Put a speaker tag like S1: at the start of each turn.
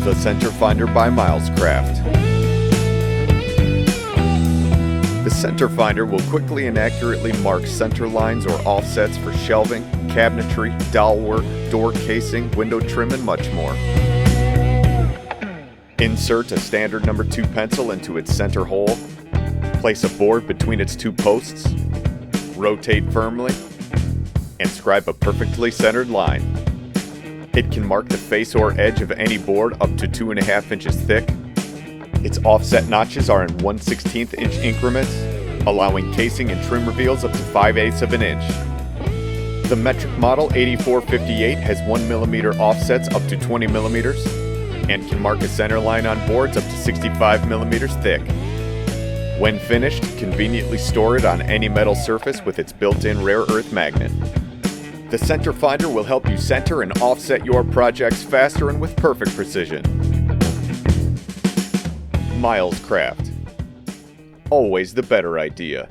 S1: The CenterFinder by Milescraft. The CenterFinder will quickly and accurately mark center lines or offsets for shelving, cabinetry, dowelwork, door casing, window trim, and much more. Insert a standard number 2 pencil into its center hole. Place a board between its 2 posts. Rotate firmly, and scribe a perfectly centered line. It can mark the face or edge of any board up to 2.5 inches thick. Its offset notches are in 1/16 inch increments, allowing casing and trim reveals up to 5/8 of an inch. The metric model 8458 has 1mm offsets up to 20mm and can mark a center line on boards up to 65mm thick. When finished, conveniently store it on any metal surface with its built-in rare earth magnet. The CenterFinder will help you center and offset your projects faster and with perfect precision. Milescraft. Always the better idea.